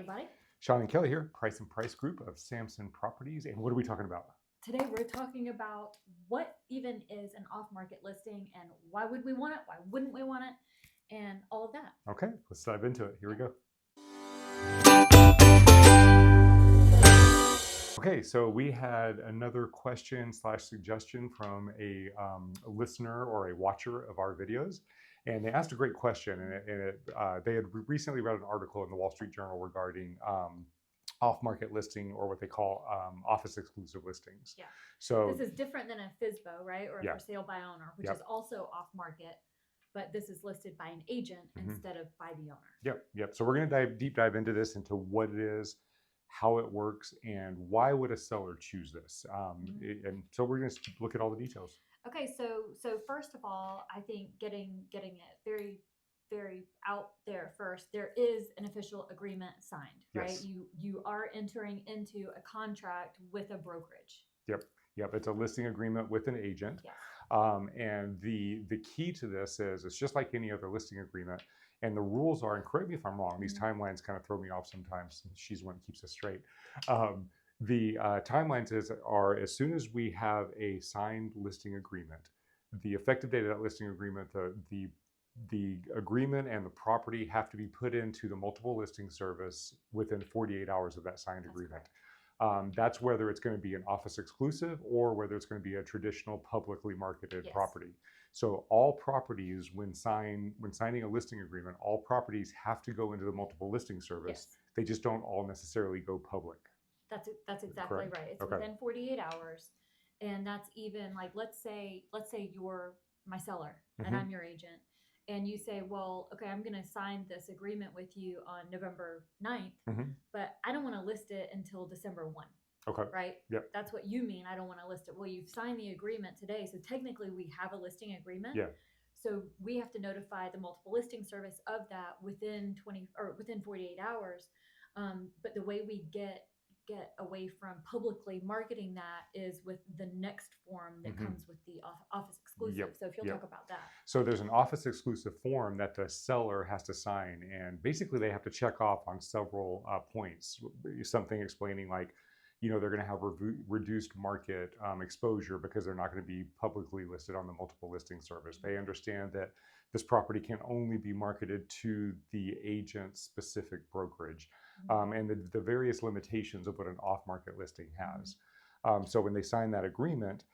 everybody. Sean and Kelly here, Price and Price Group of Samson Properties. And what are we talking about? Today we're talking about what even is an off-market listing and why would we want it, why wouldn't we want it, and all of that. Okay, let's dive into it. Here we go. Okay, so we had another question / suggestion from a listener or a watcher of our videos. And they asked a great question, and they had recently read an article in the Wall Street Journal regarding off-market listing, or what they call office exclusive listings. Yeah. So this is different than a FSBO, right? Or a for sale by owner, which is also off-market, but this is listed by an agent instead of by the owner. Yep. So we're going to deep dive into this, into what it is, how it works, and why would a seller choose this. And so we're going to look at all the details. Okay, so first of all, I think getting it very out there first, there is an official agreement signed, right? Yes. You are entering into a contract with a brokerage. Yep. It's a listing agreement with an agent. Yes. And the key to this is it's just like any other listing agreement. And the rules are, and correct me if I'm wrong, these timelines kind of throw me off sometimes. She's the one that keeps us straight. The timelines are as soon as we have a signed listing agreement, the effective date of that listing agreement, the agreement and the property have to be put into the multiple listing service within 48 hours of that signed agreement. That's whether it's going to be an office exclusive or whether it's going to be a traditional publicly marketed property. So all properties, when signing a listing agreement, all properties have to go into the multiple listing service. They just don't all necessarily go public. That's exactly right. It's within 48 hours. And that's even like, let's say you're my seller and I'm your agent. And you say, well, okay, I'm going to sign this agreement with you on November 9th, but I don't want to list it until December 1. Okay. Right? Yep. That's what you mean. I don't want to list it. Well, you've signed the agreement today. So technically we have a listing agreement. Yeah. So we have to notify the multiple listing service of that within 48 hours. But the way we get away from publicly marketing that is with the next form that comes with the office exclusive. So if you'll talk about that. So there's an office exclusive form that the seller has to sign, and basically they have to check off on several points. Something explaining like, they're going to have reduced market exposure because they're not going to be publicly listed on the multiple listing service. They understand that this property can only be marketed to the agent's specific brokerage. And the various limitations of what an off-market listing has. So when they sign that agreement,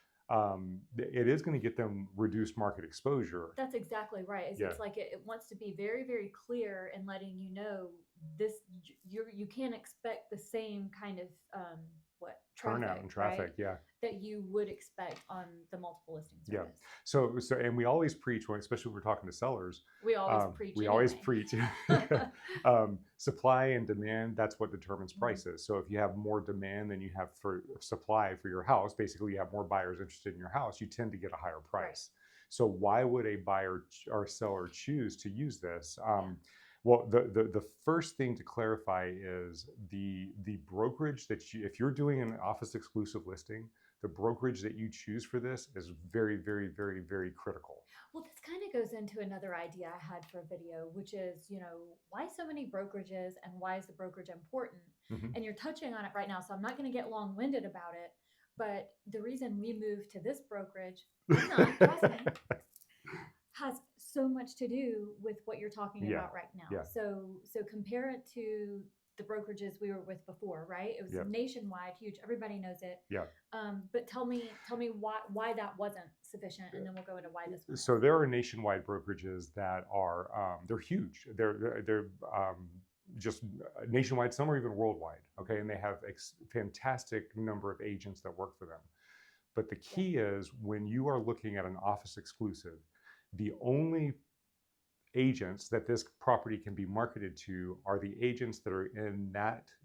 it is going to get them reduced market exposure. That's exactly right. It's like it wants to be very, very clear in letting you know this. You can't expect the same kind of turnout and traffic, right? That you would expect on the multiple listing service. So and we always preach, especially when we're talking to sellers. We always preach. We always preach. Supply and demand, that's what determines prices. So if you have more demand than you have for supply for your house, basically you have more buyers interested in your house, you tend to get a higher price. Right. So why would a buyer or seller choose to use this? Well, the first thing to clarify is the brokerage that if you're doing an office exclusive listing, the brokerage that you choose for this is very, very, very, very critical. Well, this kind of goes into another idea I had for a video, which is, why so many brokerages and why is the brokerage important? And you're touching on it right now, so I'm not going to get long-winded about it. But the reason we moved to this brokerage, trust me, has so much to do with what you're talking about right now. So compare it to the brokerages we were with before, right? It was nationwide, huge. Everybody knows it. But tell me why that wasn't sufficient, and then we'll go into why this was. So there are nationwide brokerages that are they're huge. They're just nationwide. Some are even worldwide. Okay, and they have fantastic number of agents that work for them. But the key is when you are looking at an office exclusive, the only agents that this property can be marketed to are the agents that are in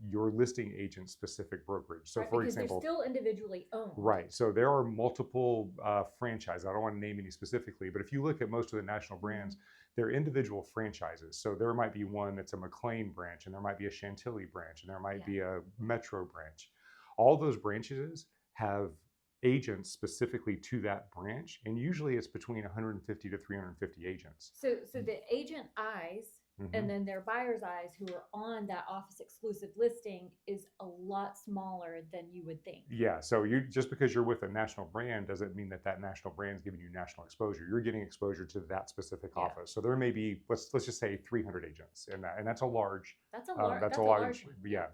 your listing agent specific brokerage. So for example, they're still individually owned. Right. So there are multiple franchises. I don't want to name any specifically, but if you look at most of the national brands, they're individual franchises. So there might be one that's a Mclean branch, and there might be a Chantilly branch, and there might be a Metro branch. All those branches have agents specifically to that branch, and usually it's between 150 to 350 agents. So the agent eyes And then their buyer's eyes who are on that office exclusive listing is a lot smaller than you would think. Yeah, so you just because you're with a national brand doesn't mean that that national brand is giving you national exposure. You're getting exposure to that specific office. So there may be let's just say 300 agents in that, and that's a large. That's a large. That's a large one. Yeah.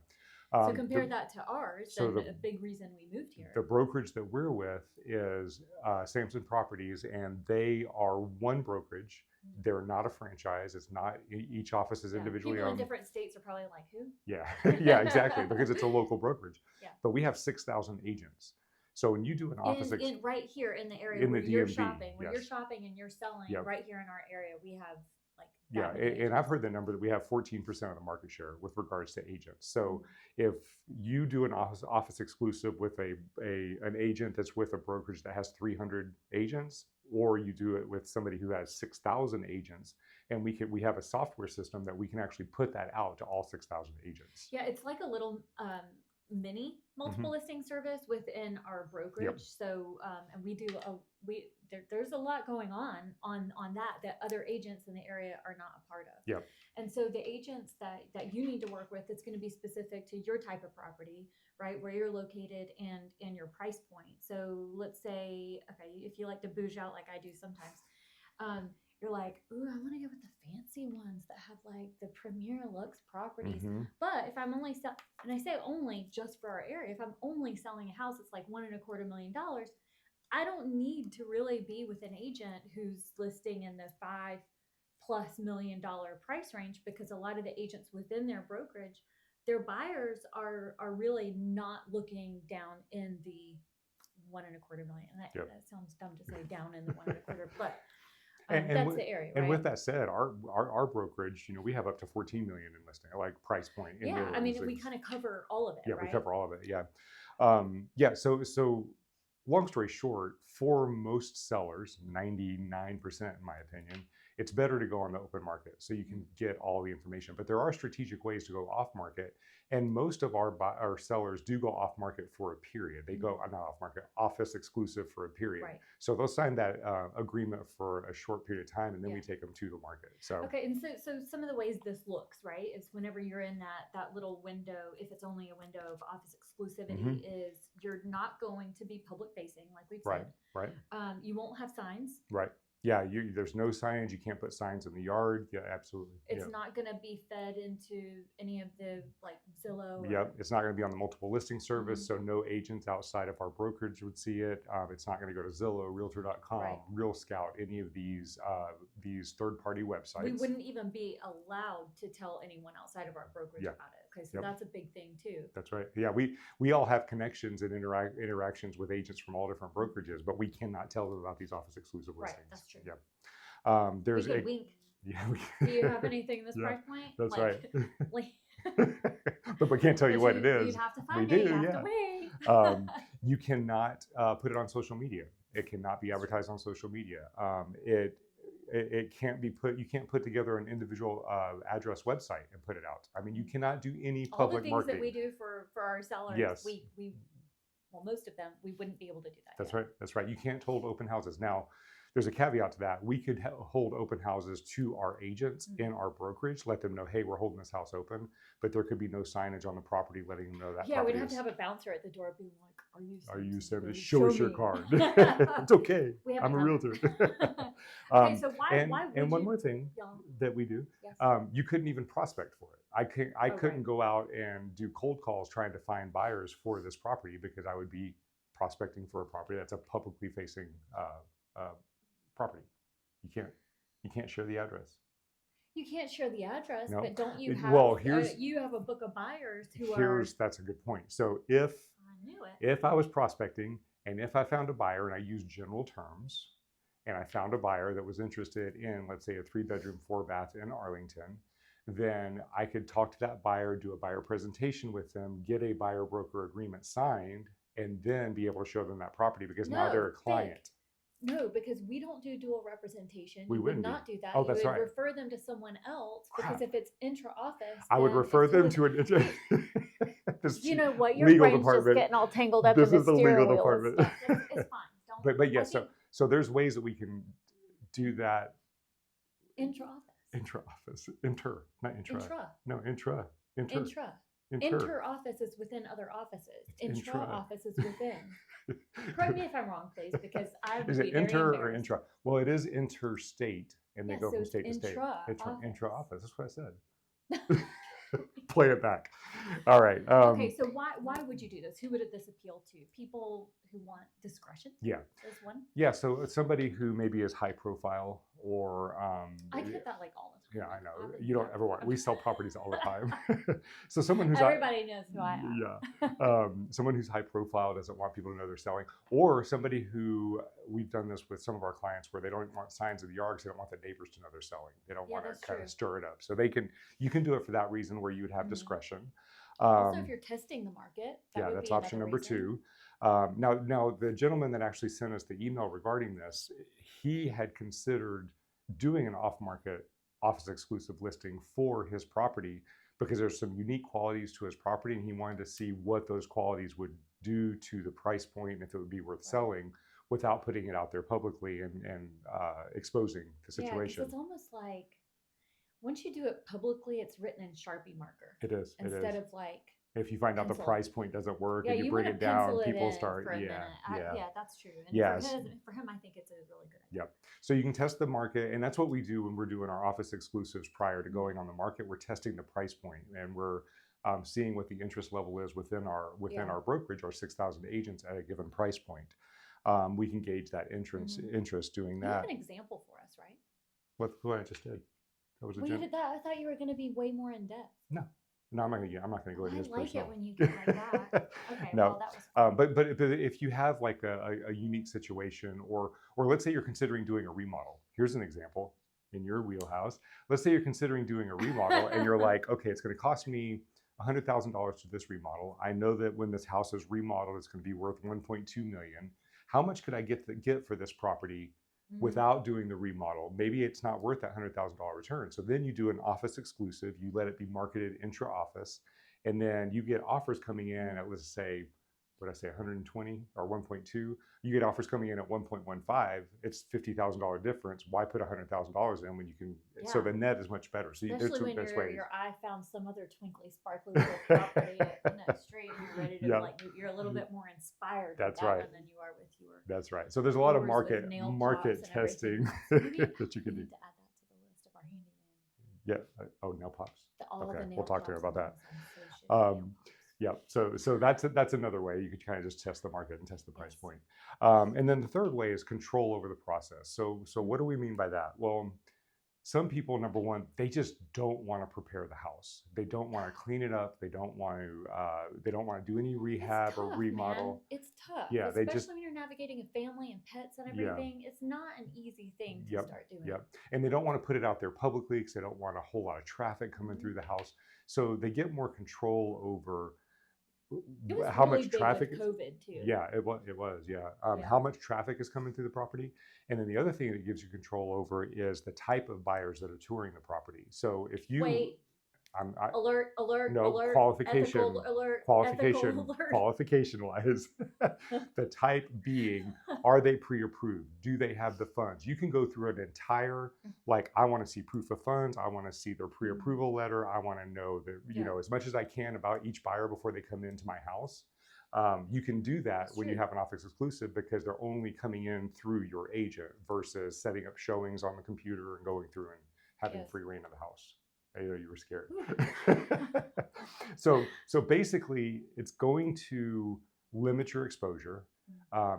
So compare that to ours. So a big reason we moved here. The brokerage that we're with is Samson Properties, and they are one brokerage. They're not a franchise. It's not, each office is individually People owned. in different states are probably like, who? Yeah, yeah, exactly, because it's a local brokerage. Yeah. But we have 6,000 agents. So when you do an office right here in the area where you're shopping, you're shopping and you're selling right here in our area, we have like and I've heard the number that we have 14% of the market share with regards to agents. So if you do an office exclusive with an agent that's with a brokerage that has 300 agents, or you do it with somebody who has 6,000 agents, and we have a software system that we can actually put that out to all 6,000 agents. Yeah, it's like a little mini multiple listing service within our brokerage. So and we do there's a lot going on that other agents in the area are not a part of. And so the agents that you need to work with, it's going to be specific to your type of property, right, where you're located and your price point. So let's say, okay, if you like to bouge out like I do sometimes, you're like, ooh, I want to go with the fancy ones that have like the premier luxe properties. But if I'm only and I say only just for our area, if I'm only selling a house that's like $1.25 million, I don't need to really be with an agent who's listing in the $5+ million price range, because a lot of the agents within their brokerage, their buyers are really not looking down in the $1.25 million. And that sounds dumb to say down in the 1.25, but that's the area, right? And with that said, our brokerage, we have up to 14 million in listing, like price point. I mean, we kind of cover all of it. Yeah, right? we cover all of it. Yeah. So long story short, for most sellers, 99% in my opinion, it's better to go on the open market so you can get all the information. But there are strategic ways to go off market, and most of our sellers do go off market for a period. They go not off market, office exclusive for a period. Right. So they'll sign that agreement for a short period of time, and then we take them to the market. So okay, and so some of the ways this looks, right, is whenever you're in that little window, if it's only a window of office exclusivity, is you're not going to be public facing, like we've said. Right. You won't have signs. Right. Yeah, there's no signage. You can't put signs in the yard. Yeah, absolutely. It's not going to be fed into any of the like Zillow. It's not going to be on the multiple listing service, so no agents outside of our brokerage would see it. It's not going to go to Zillow, Realtor.com, Real Scout, any of these third-party websites. We wouldn't even be allowed to tell anyone outside of our brokerage about it. Okay, so that's a big thing too. That's right. Yeah, we all have connections and interactions with agents from all different brokerages, but we cannot tell them about these office exclusive listings. Right, that's true. Yeah. There's a wink. Yeah. Do you have anything this price point? That's right. But we can't tell you what it is. You'd have to find it. You have to wait. You cannot put it on social media. It cannot be advertised on social media. It can't be put. You can't put together an individual address website and put it out. I mean, you cannot do any public marketing. All the things that we do for our sellers, well, most of them, we wouldn't be able to do that. That's right. That's right. You can't hold open houses. Now, there's a caveat to that. We could hold open houses to our agents in our brokerage, let them know, hey, we're holding this house open, but there could be no signage on the property letting them know that. Yeah, we'd have to have a bouncer at the door being like, are you Sam? Show us your card. It's okay. I'm a realtor. Okay, so why and one more thing that we do, you couldn't even prospect for it. I couldn't go out and do cold calls trying to find buyers for this property, because I would be prospecting for a property that's a publicly facing property. You can't share the address. You can't share the address, no. But don't you have? Well, you have a book of buyers who That's a good point. So if I was prospecting and if I found a buyer and I used general terms, and I found a buyer that was interested in, let's say, a 3-bedroom, 4-bath in Arlington, then I could talk to that buyer, do a buyer presentation with them, get a buyer broker agreement signed, and then be able to show them that property, because now they're a client. No, because we don't do dual representation. We would not do that. Oh, that's right. You would refer them to someone else, because if it's intra-office, I would refer them to an you know what? Your brain's department. Just getting all tangled up this in is the legal department. It's fine. But yes, so there's ways that we can do that intra-office. Intra-office. Inter, not intra. Intra. No, intra. Inter. Intra. Inter. Inter-office is within other offices. Intra-office is within. Correct me if I'm wrong, please, because I would Is be it very inter or embarrassed. intra? Well, it is interstate, and they Yeah, go so from it's state to state. intra-office. Intra-office. That's what I said. Play it back. All right. Okay, so why would you do this? Who would this appeal to? People who want discretion? Yeah. Is one? Yeah, so somebody who maybe is high profile or I get that like all the time. yeah, I know. You don't ever want. We sell properties all the time. So everybody knows who I am. Yeah, someone who's high profile doesn't want people to know they're selling, or somebody who we've done this with some of our clients where they don't want signs of the yard because they don't want the neighbors to know they're selling. They don't want to kind of stir it up. So you can do it for that reason where you would have discretion. Also, if you're testing the market, that's option number two. Now the gentleman that actually sent us the email regarding this, he had considered doing an off-market office exclusive listing for his property because there's some unique qualities to his property, and he wanted to see what those qualities would do to the price point and if it would be worth selling without putting it out there publicly and exposing the situation. Yeah, it's almost like once you do it publicly, it's written in Sharpie marker. It is. Instead of like if you find out the price point doesn't work and you bring it down, people start. Yeah, that's true. And for him, I think it's a really good idea. Yep. So you can test the market, and that's what we do when we're doing our office exclusives prior to going on the market. We're testing the price point, and we're seeing what the interest level is within our brokerage, our 6,000 agents at a given price point. We can gauge that interest doing that. You have an example for us, right? What I just did. That was you did that. I thought you were going to be way more in depth. No, I'm not going to go into his personal. I like it when you get like that. Okay, no, well, that was but if you have like a unique situation, or let's say you're considering doing a remodel. Here's an example in your wheelhouse. Let's say you're considering doing a remodel, and you're like, okay, it's going to cost me $100,000 to this remodel. I know that when this house is remodeled, it's going to be worth $1.2 million. How much could I get for this property without doing the remodel? Maybe it's not worth that $100,000 return. So then you do an office exclusive, you let it be marketed intra-office, and then you get offers coming in at, let's say, 120 or 1.2. You get offers coming in at 1.15. It's $50,000 difference. Why put $100,000 in when you can? Yeah. So the net is much better. So especially when your eye found some other twinkly, sparkly little property in that street, and you're ready to you're a little bit more inspired. That's with that right. one than you are with your. That's right. So there's a lot of market testing that you can do. To add that to the list of our handyman. Yeah. Oh, nail pops. Okay. We'll talk to her about that. Yeah, so that's another way you could kind of just test the market and test the price point. And then the third way is control over the process. So what do we mean by that? Well, some people, number one, they just don't want to prepare the house. They don't want to clean it up. They don't want to do any rehab or remodel. Man. It's tough. Yeah, especially when you're navigating a family and pets and everything. Yeah. It's not an easy thing to start doing. Yep. And they don't want to put it out there publicly because they don't want a whole lot of traffic coming through the house. So they get more control over how really much traffic with COVID too. Yeah, it was. How much traffic is coming through the property, and then the other thing that gives you control over is the type of buyers that are touring the property. So if you alert, qualification, alert, qualification wise, the type being, are they pre-approved? Do they have the funds? You can go through an entire, like, I want to see proof of funds. I want to see their pre-approval letter. I want to know that, you know, as much as I can about each buyer before they come into my house. You can do that when you have an office exclusive because they're only coming in through your agent versus setting up showings on the computer and going through and having free reign of the house. I know you were scared. So basically, it's going to limit your exposure.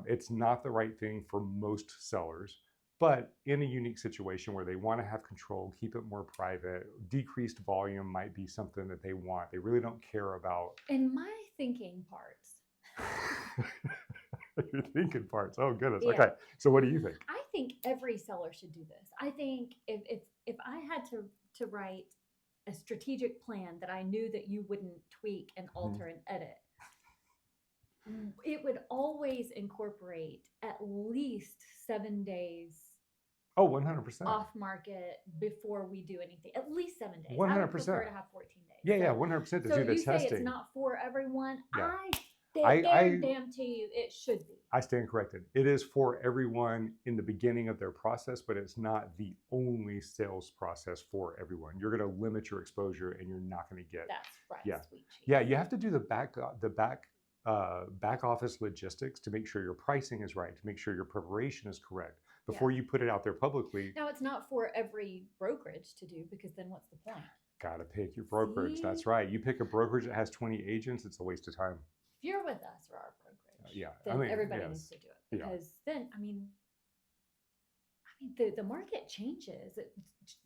It's not the right thing for most sellers, but in a unique situation where they want to have control, keep it more private, decreased volume might be something that they want. They really don't care about. In my thinking parts. Your thinking parts. Oh, goodness. Yeah. Okay. So what do you think? I think every seller should do this. I think if I had to write a strategic plan that I knew that you wouldn't tweak and alter and edit, it would always incorporate at least 7 days. Oh, 100%. Off market before we do anything. At least 7 days. 100%. I would prefer to have 14 days. Yeah, 100% to do the testing. Say it's not for everyone. Yeah. I They I guarantee you it should be. I stand corrected. It is for everyone in the beginning of their process, but it's not the only sales process for everyone. You're going to limit your exposure, and you're not going to get. That's right. Yeah, Sweet cheese. yeah. You have to do the back office logistics to make sure your pricing is right, to make sure your preparation is correct before you put it out there publicly. Now, it's not for every brokerage to do, because then what's the point? Got to pick your brokerage. See? That's right. You pick a brokerage that has 20 agents, it's a waste of time. If you're with us or our brokerage, Yeah, then everybody needs to do it, because then, the market changes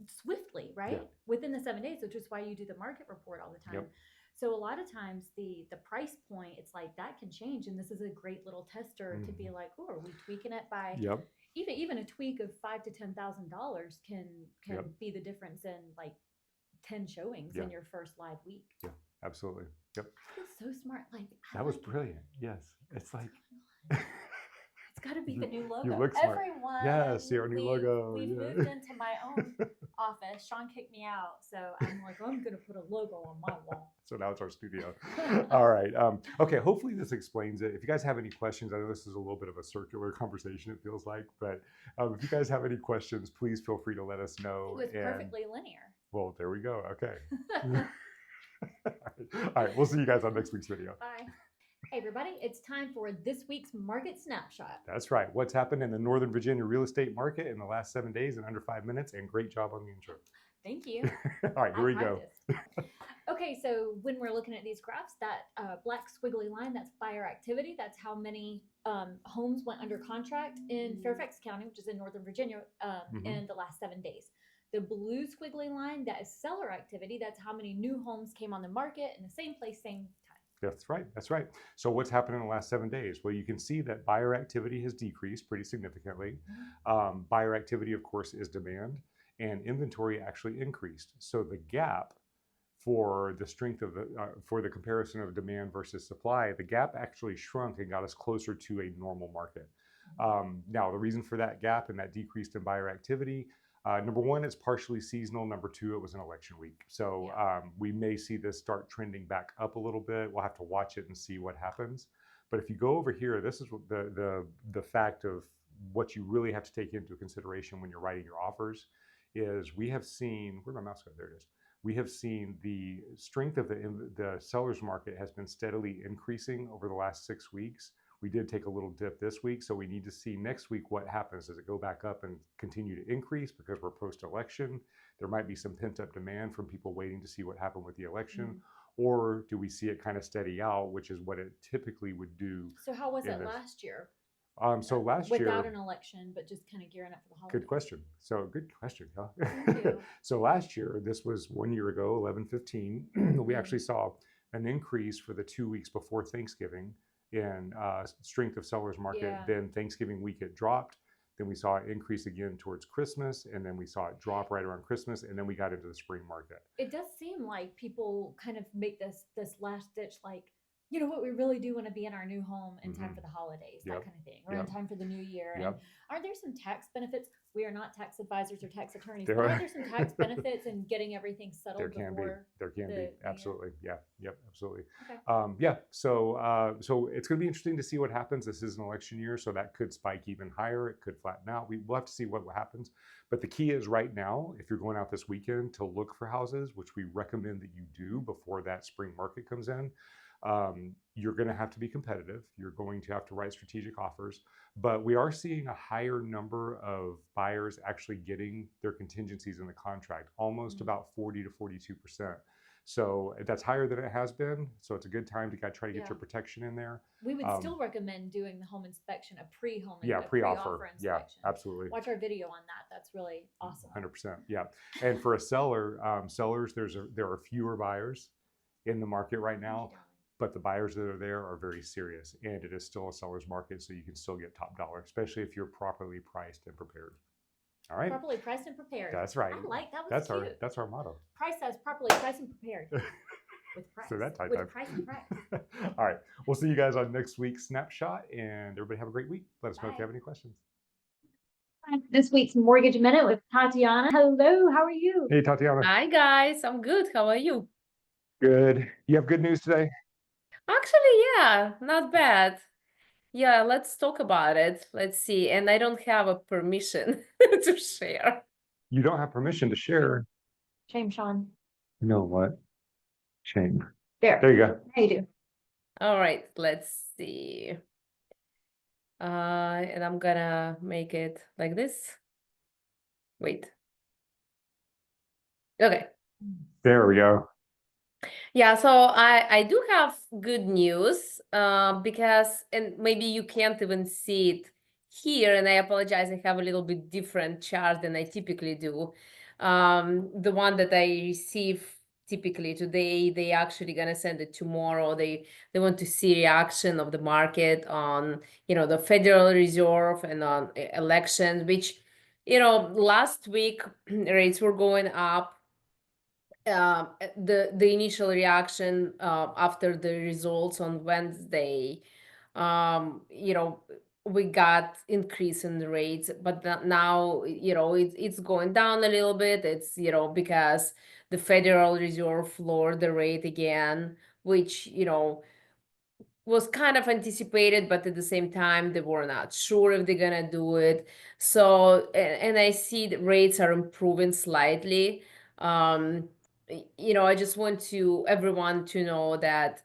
swiftly, right? Yeah. Within the 7 days, which is why you do the market report all the time. Yep. So a lot of times the price point, it's like that can change, and this is a great little tester to be like, oh, are we tweaking it by? Yep. Even a tweak of $5,000 to $10,000 can be the difference in like 10 showings in your first live week. Yeah, absolutely. Yep. That's so smart. Like that was brilliant. Yes, it's like. It's got to be the new logo. You look smart. Everyone. Yes, your new logo. We've moved into my own office. Sean kicked me out, so I'm like, I'm going to put a logo on my wall. So now it's our studio. All right. Okay. Hopefully this explains it. If you guys have any questions, I know this is a little bit of a circular conversation, it feels like, but if you guys have any questions, please feel free to let us know. It was perfectly linear. Well, there we go. Okay. All right. We'll see you guys on next week's video. Bye. Hey everybody, it's time for this week's market snapshot. That's right. What's happened in the Northern Virginia real estate market in the last 7 days in under 5 minutes, and great job on the intro. Thank you. All right, here we go. Okay, so when we're looking at these graphs, that black squiggly line, that's buyer activity. That's how many homes went under contract in Fairfax County, which is in Northern Virginia, in the last 7 days. The blue squiggly line, that is seller activity. That's how many new homes came on the market in the same place, same time. That's right. That's right. So what's happened in the last 7 days? Well, you can see that buyer activity has decreased pretty significantly. Buyer activity, of course, is demand, and inventory actually increased. So the gap for the strength of for the comparison of demand versus supply, the gap actually shrunk and got us closer to a normal market. Now, the reason for that gap and that decrease in buyer activity, number one, it's partially seasonal. Number two, it was an election week. So we may see this start trending back up a little bit. We'll have to watch it and see what happens. But if you go over here, this is what the fact of what you really have to take into consideration when you're writing your offers is we have seen, where'd my mouse go? There it is. We have seen the strength of the seller's market has been steadily increasing over the last 6 weeks. We did take a little dip this week, so we need to see next week what happens. Does it go back up and continue to increase because we're post-election? There might be some pent-up demand from people waiting to see what happened with the election. Or do we see it kind of steady out, which is what it typically would do? So how was it last year? So last year, without an election, but just kind of gearing up for the holidays. Good question. So good question. Huh? Thank you. So last year, this was 1 year ago, 11/15. We actually saw an increase for the 2 weeks before Thanksgiving in strength of sellers market. Then Thanksgiving week it dropped. Then we saw it increase again towards Christmas, and then we saw it drop right around Christmas, and then we got into the spring market. It does seem like people kind of make this last ditch, like, you know what, we really do want to be in our new home in time for the holidays, that kind of thing, or in time for the new year. And aren't there some tax benefits? We are not tax advisors or tax attorneys, but aren't there some tax benefits in getting everything settled? There can be. Absolutely. Yeah. Yep. Absolutely. Okay. So it's going to be interesting to see what happens. This is an election year, so that could spike even higher. It could flatten out. We'll have to see what happens. But the key is right now, if you're going out this weekend to look for houses, which we recommend that you do before that spring market comes in, you're going to have to be competitive. You're going to have to write strategic offers, but we are seeing a higher number of buyers actually getting their contingencies in the contract, almost about 40 to 42%. So that's higher than it has been. So it's a good time to try to get your protection in there. We would still recommend doing the home inspection, a pre-home pre-offer inspection. Yeah, absolutely. Watch our video on that. That's really awesome. 100%. Yeah. And for a seller, sellers, there are fewer buyers in the market right now. But the buyers that are there are very serious, and it is still a seller's market, so you can still get top dollar, especially if you're properly priced and prepared. All right. Properly priced and prepared. That's right. I like that. Was cute. That's our motto. Price as properly priced and prepared. With price. So that type with price and price. All right. We'll see you guys on next week's snapshot, and everybody have a great week. Let us know if you have any questions. This week's Mortgage Minute with Tatiana. Hello. How are you? Hey, Tatiana. Hi guys, I'm good. How are you? Good. You have good news today? Actually, Yeah, not bad. Yeah, let's talk about it. Let's see. And I don't have a permission to share. You don't have permission to share. Shame, Sean. You know what? Shame. There. There you go. There you do. All right, let's see. And I'm gonna make it like this. Wait. Okay. There we go. Yeah, so I do have good news because, and maybe you can't even see it here, and I apologize, I have a little bit different chart than I typically do. The one that I receive typically today, they actually gonna send it tomorrow. They want to see reaction of the market on, the Federal Reserve and on elections, which, last week rates were going up. The initial reaction after the results on Wednesday, we got increase in the rates, but now, it's going down a little bit. It's, because the Federal Reserve lowered the rate again, which, was kind of anticipated, but at the same time, they were not sure if they're gonna do it. So, and I see the rates are improving slightly. Um, I just want everyone to know that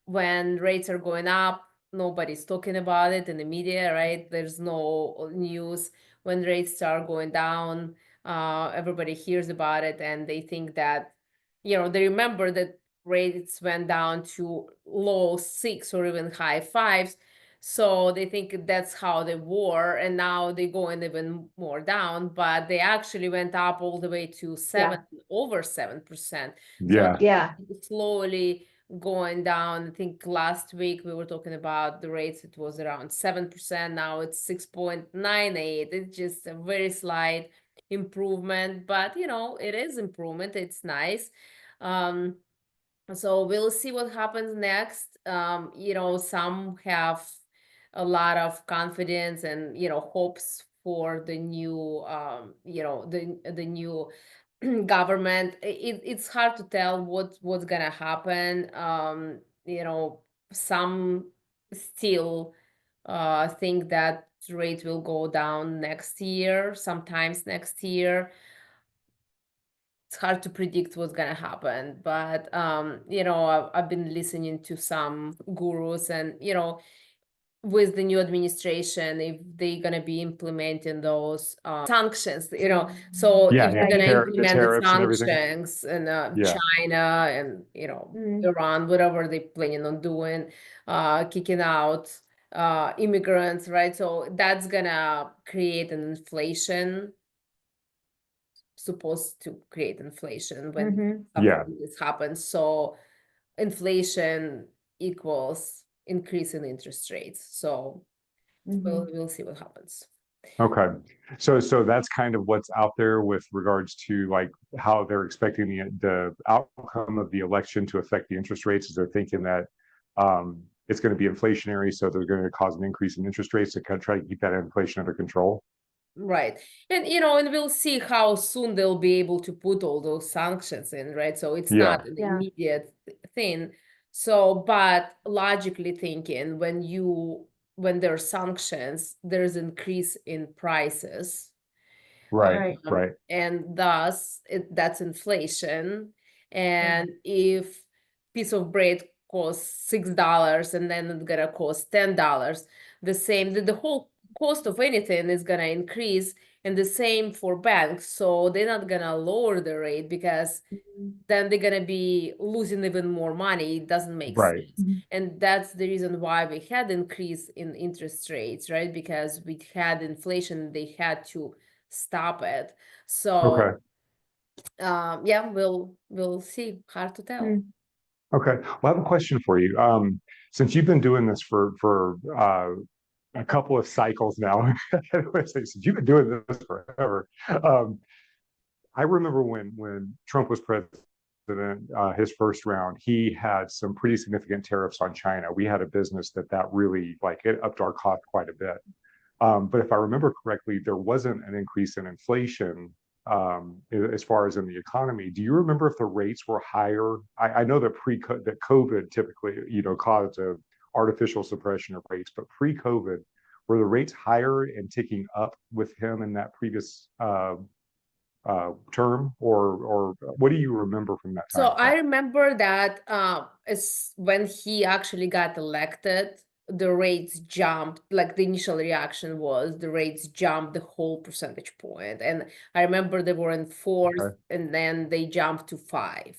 when rates are going up, nobody's talking about it in the media, right? There's no news. When rates are going down, everybody hears about it and they think that, they remember that rates went down to low six or even high fives. So they think that's how they were, and now they're going even more down, but they actually went up all the way to over 7%. So Yeah. Yeah. slowly going down. I think last week we were talking about the rates, it was around 7%. Now it's 6.98. It's just a very slight improvement, but it is improvement. It's nice. Um, so we'll see what happens next. Some have a lot of confidence and hopes for the new the new government. It's hard to tell what's gonna happen. Some still think that rate will go down next year, sometimes next year. It's hard to predict what's gonna happen, but I've been listening to some gurus, and with the new administration, if they're gonna be implementing those sanctions, so Yeah. if they're Yeah. gonna The implement the tariffs and everything. sanctions and Yeah. China and Iran, whatever they're planning on doing, kicking out immigrants, right? So that's gonna create an inflation, supposed to create inflation when something Yeah. like this happens. So inflation equals increase in interest rates. So we'll see what happens. Okay. So that's kind of what's out there with regards to like how they're expecting the outcome of the election to affect the interest rates. Is they're thinking that it's going to be inflationary, so they're going to cause an increase in interest rates to kind of try to keep that inflation under control. Right. And we'll see how soon they'll be able to put all those sanctions in, right? So it's Yeah. not an immediate thing. So, but logically thinking, when there are sanctions, there's increase in prices. Right. Right. And thus that's inflation. And if piece of bread costs $6 and then it's gonna cost $10, the whole cost of anything is gonna increase, and the same for banks. So they're not gonna lower the rate because then they're gonna be losing even more money. It doesn't make Right. sense. And that's the reason why we had increase in interest rates, right? Because we had inflation, they had to stop it. So Okay. yeah, we'll see. Hard to tell. Okay. Well, I have a question for you. Since you've been doing this for a couple of cycles now, since you've been doing this forever. I remember when Trump was president, his first round, he had some pretty significant tariffs on China. We had a business that really like it upped our cost quite a bit. But if I remember correctly, there wasn't an increase in inflation as far as in the economy. Do you remember if the rates were higher? I know that that COVID typically, caused a artificial suppression of rates. But pre-COVID, were the rates higher and ticking up with him in that previous term, or what do you remember from that So time I frame? remember that when he actually got elected, the rates jumped. Like the initial reaction was the rates jumped the whole percentage point. And I remember they were in fourth, Okay. and then they jumped to 5.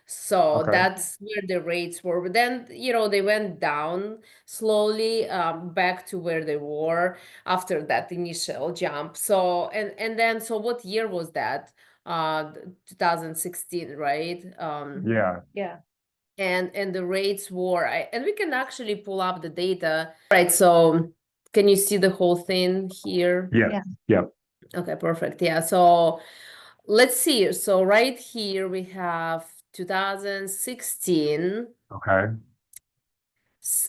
So Okay. that's where the rates were. But then, they went down slowly back to where they were after that initial jump. So and then so what year was that? 2016, right? Yeah. Yeah. And the rates were and we can actually pull up the data, right? So can you see the whole thing here? Yeah. Yeah. Yeah. Okay, perfect. Yeah, so let's see. So right here we have 2016, Okay.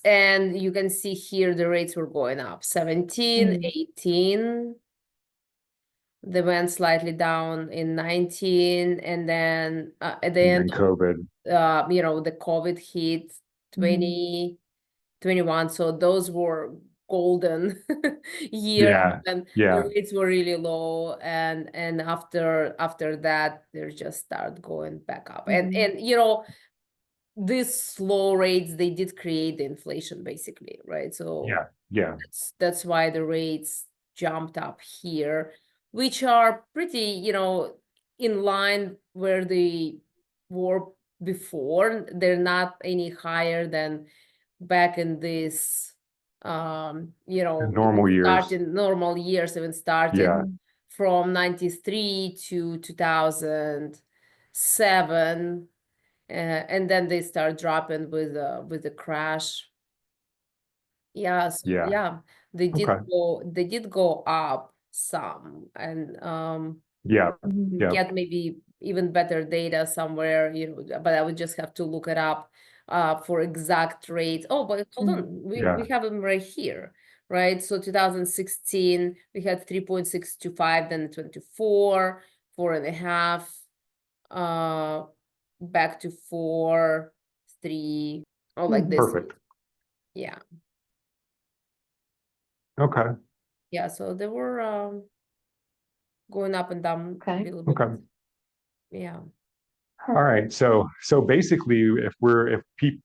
and you can see here the rates were going up. 17, 18, they went slightly down in 19, and then at the And end then COVID. the COVID hit 2021. So those were golden years, Yeah. and the Yeah. rates were really low, and after that they just start going back up. And these slow rates, they did create the inflation basically, right? So Yeah. Yeah. that's why the rates jumped up here, which are pretty, in line where they were before. They're not any higher than back in this, In even normal years. starting normal years, even starting Yeah. from 93 to 2007, and then they start dropping with the crash. Yeah, so Yeah. yeah, they Okay. did go up some, and Yeah. Yeah. get maybe even better data somewhere, but I would just have to look it up for exact rates. Oh, but hold on, Yeah. we have them right here, right? So 2016 we had 3.625, then 24, 4.5, back to 4, 3, or like this. Perfect. Yeah. Okay. Yeah, so they were going up and down a Okay. little bit. Okay. Yeah. All right. So basically, if people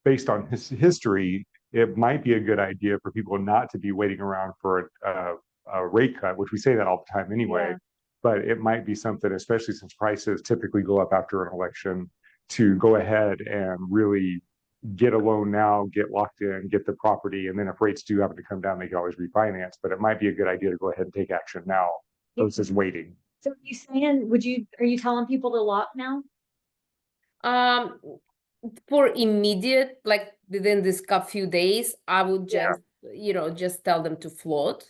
based on his history, it might be a good idea for people not to be waiting around for a rate cut, which we say that all the time anyway. Yeah. But it might be something, especially since prices typically go up after an election, to go ahead and really get a loan now, get locked in, get the property, and then if rates do happen to come down, they can always refinance. But it might be a good idea to go ahead and take action now versus waiting. So are you saying, are you telling people to lock now? Um, for immediate, like within this few days, I would just, just tell them to float.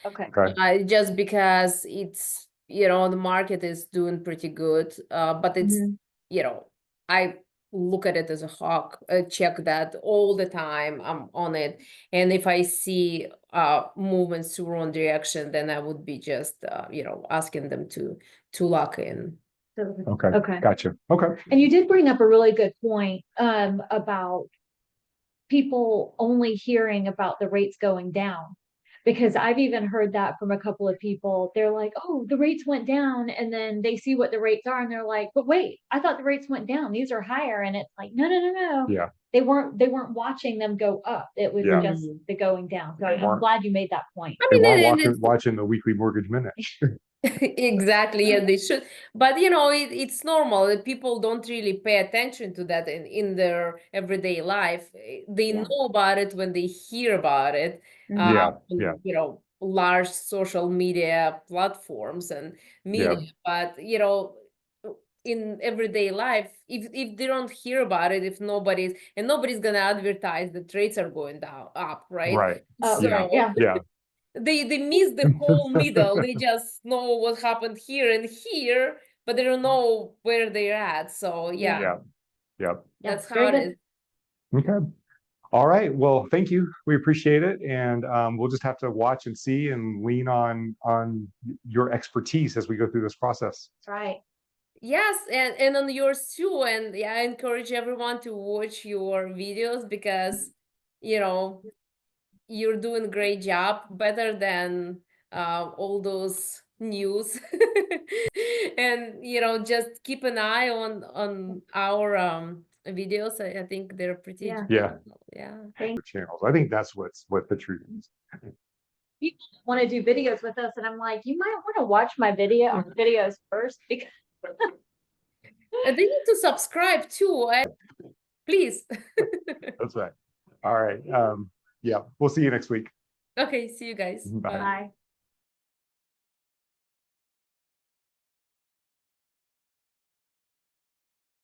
Okay. Okay. Just because it's, the market is doing pretty good, but it's, I look at it as a hawk, check that all the time. I'm on it. And if I see movements to wrong direction, then I would be just, asking them to lock in. Okay. Okay. Gotcha. Okay. And you did bring up a really good point about people only hearing about the rates going down. Because I've even heard that from a couple of people. They're like, oh, the rates went down. And then they see what the rates are and they're like, but wait, I thought the rates went down. These are higher. And it's like, no. Yeah. They weren't watching them go up. It was Yeah. just the going down. So I'm weren't- glad you made that point. I They mean, weren't watching the weekly mortgage minute. exactly, yeah, they should. But it's normal that people don't really pay attention to that in their everyday life. They Yeah. know about it when they hear about it. Yeah. On, Yeah. large social media platforms and media. But in everyday life, if they don't hear about it, if nobody's gonna advertise that rates are going down up, right? Right. Oh, So yeah. Yeah. they miss the whole middle. They just know what happened here and here, but they don't know where they're at. So yeah, Yeah. Yeah. that's how Very it good. is. Okay. All right. Well, thank you. We appreciate it, and we'll just have to watch and see and lean on your expertise as we go through this process. That's right. Yes, and on yours too. And yeah, I encourage everyone to watch your videos because you know, you're doing a great job, better than all those news. And just keep an eye on our videos. I think they're pretty Yeah. Yeah. educational. Yeah. Channels. I think that's what the truth is. People want to do videos with us, and I'm like, you might want to watch my videos first, because And they need to subscribe too. Please. That's right. All right. Yeah, we'll see you next week. Okay, see you guys. Bye. Bye. bye.